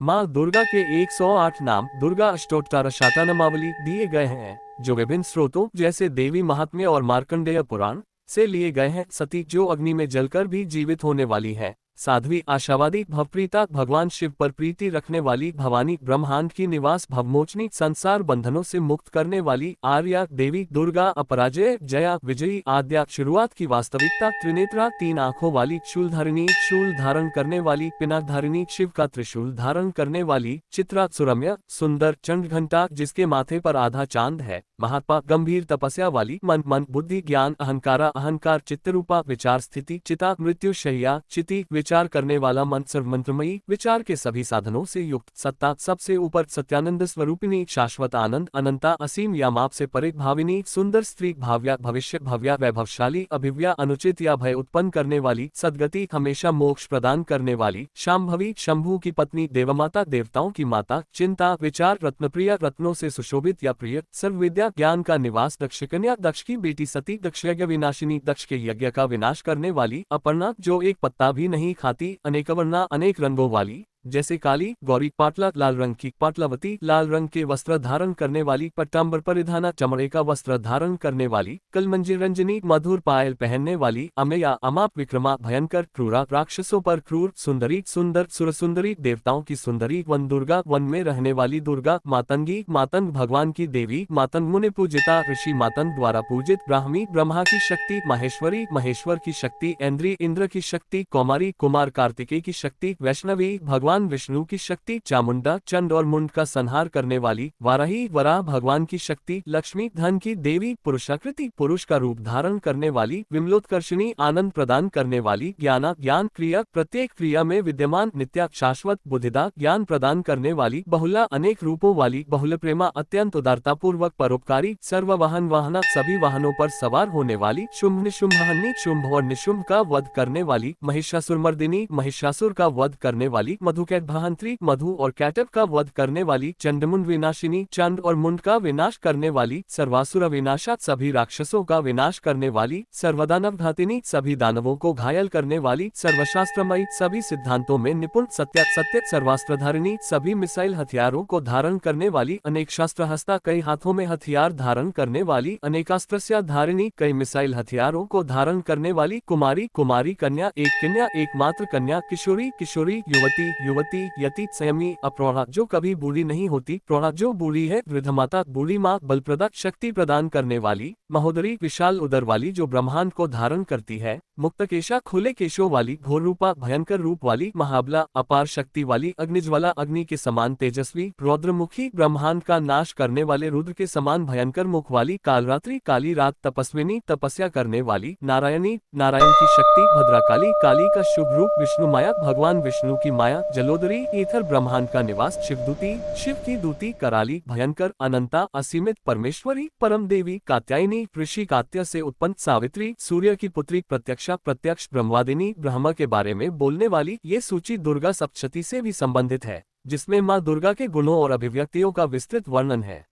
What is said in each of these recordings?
माँ दुर्गा के 108 नाम दुर्गा अष्टोत्तर शतनामावली दिए गए हैं, जो विभिन्न स्रोतों जैसे देवी महात्म्य और मार्कंडेय पुराण से लिए गए हैं। सती, जो अग्नि में जलकर भी जीवित होने वाली है। साध्वी, आशावादी, भवप्रीता, भगवान शिव पर प्रीति रखने वाली। भवानी, ब्रह्मांड की निवास, भवमोचनी, संसार बंधनों से मुक्त करने वाली। आर्या देवी, दुर्गा, अपराजय, जया, विजयी, आद्या, शुरुआत की वास्तविकता, त्रिनेत्रा, 3 आंखों वाली। शूलधारिणी, शूल धारण करने वाली। पिनाकधारिणी, शिव का त्रिशूल धारण करने वाली। चित्रा, सुरम्य, सुंदर, चंद्रघंटा जिसके माथे पर आधा चांद है। महात्मा, गंभीर तपस्या वाली। मन, बुद्धि, ज्ञान, अहंकारा, अहंकार। चित्तरूपा, विचार स्थिति। चिता, मृत्यु शैया। चिति, विचार करने वाला मन। सर्वमंत्रमयी, विचार के सभी साधनों से युक्त। सत्ता, सबसे ऊपर। सत्यानंद स्वरूपिणी, शाश्वत आनंद। अनंता, असीम या माप से परे। भाविनी, सुंदर स्त्री। भाव्या, भविष्य। भव्या, वैभवशाली। अभिव्या, अनुचित या भय उत्पन्न करने वाली। सद्गति, हमेशा मोक्ष प्रदान करने वाली। शांभवी, शंभु की पत्नी। देवमाता, देवताओं की माता। चिंता, विचार, रत्नप्रिया, रत्नों से सुशोभित या प्रिय। सर्वविद्या, ज्ञान का निवास। दक्षकन्या, दक्ष की बेटी। सती, दक्ष यज्ञ विनाशिनी, दक्ष के यज्ञ का विनाश करने वाली। अपर्णा, जो एक पत्ता भी नहीं खाती। अनेकवर्णा, अनेक रंगों वाली, जैसे काली, गौरी। पाटला, लाल रंग की। पाटलावती, लाल रंग के वस्त्र धारण करने वाली। पट्टांबर परिधाना, चमड़े का वस्त्र धारण करने वाली। कलमंजी रंजनी, मधुर पायल पहनने वाली। अमेया, अमाप, विक्रमा, भयंकर, क्रूरा, राक्षसों पर क्रूर। सुंदरी, सुंदर, सुरसुंदरी, देवताओं की सुंदरी। वन दुर्गा, वन में रहने वाली दुर्गा। मातंगी, मातंग, भगवान की देवी। मातंग, मुनि पूजिता, ऋषि मातंग द्वारा पूजित। ब्राह्मी, ब्रह्मा की शक्ति। महेश्वरी, महेश्वर की शक्ति। इंद्री, इंद्र की शक्ति। कौमारी, कुमार, कार्तिकेय की शक्ति। वैष्णवी, भगवान विष्णु की शक्ति। चामुंडा, चंड और मुंड का संहार करने वाली। वाराही, वराह, भगवान की शक्ति। लक्ष्मी, धन की देवी। पुरुषाकृति, पुरुष का रूप धारण करने वाली। विमलोत्कर्षिणी, आनंद प्रदान करने वाली। ज्ञाना, ज्ञान, क्रिया, प्रत्येक क्रिया में विद्यमान। नित्या, शाश्वत। बुद्धिदा, ज्ञान प्रदान करने वाली। बहुला, अनेक रूपों वाली। बहुल प्रेमा, अत्यंत उदारता पूर्वक परोपकारी। सर्व वाहन वाहना, सभी वाहनों पर सवार होने वाली। शुंभ, निशुंभहानि, शुंभ और निशुंभ का वध करने वाली। महिषासुरमर्दिनी, महिषासुर का वध करने वाली। मधुकैटभांत्री, मधु और कैटभ का वध करने वाली। चंडमुंड विनाशिनी, चंड और मुंड का विनाश करने वाली। सर्वासुर विनाशात, सभी राक्षसों का विनाश करने वाली। सर्वदानव घातिनी, सभी दानवों को घायल करने वाली। सर्वशास्त्रमयी, सभी सिद्धांतों में निपुण। सत्य, सत्य, सर्वास्त्रधारिणी, सभी मिसाइल हथियारों को धारण करने वाली। अनेक शास्त्र हस्ता, कई हाथों में हथियार धारण करने वाली। अनेकास्त्रस्या धारिणी, कई मिसाइल हथियारों को धारण करने वाली। कुमारी, कुमारी कन्या, एकमात्र कन्या। किशोरी, किशोरी, युवती, युवती, यति, संयमी। अप्रौढ़ा, जो कभी बूढ़ी नहीं होती। प्रौढ़ा, जो बूढ़ी है। वृद्धमाता, बूढ़ी माँ। बलप्रदा, शक्ति प्रदान करने वाली। महोदरी, विशाल उदर वाली, जो ब्रह्मांड को धारण करती है। मुक्तकेशा, खुले केशों वाली। घोर रूपा, भयंकर रूप वाली। महाबला, अपार शक्ति वाली। अग्निज्वाला, अग्नि के समान तेजस्वी। रौद्रमुखी, ब्रह्मांड का नाश करने वाले रुद्र के समान भयंकर मुख वाली। कालरात्रि, काली रात। तपस्विनी, तपस्या करने वाली। नारायणी, नारायण की शक्ति। भद्राकाली, काली का शुभ रूप। विष्णु माया, भगवान विष्णु की माया। जलोदरी, ईथर, ब्रह्मांड का निवास। शिवदूती, शिव की दूती। कराली, भयंकर। अनंता, असीमित। परमेश्वरी, परम देवी। कात्यायनी, ऋषि कात्य से उत्पन्न। सावित्री, सूर्य की पुत्री। प्रत्यक्षा, प्रत्यक्ष। ब्रह्मवादिनी, ब्रह्म के बारे में बोलने वाली। ये सूची दुर्गा सप्तशती से भी संबंधित है, जिसमें माँ दुर्गा के गुणों और अभिव्यक्तियों का विस्तृत वर्णन है।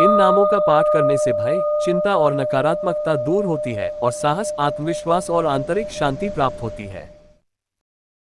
इन नामों का पाठ करने से भय, चिंता और नकारात्मकता दूर होती है और साहस, आत्मविश्वास और आंतरिक शांति प्राप्त होती है।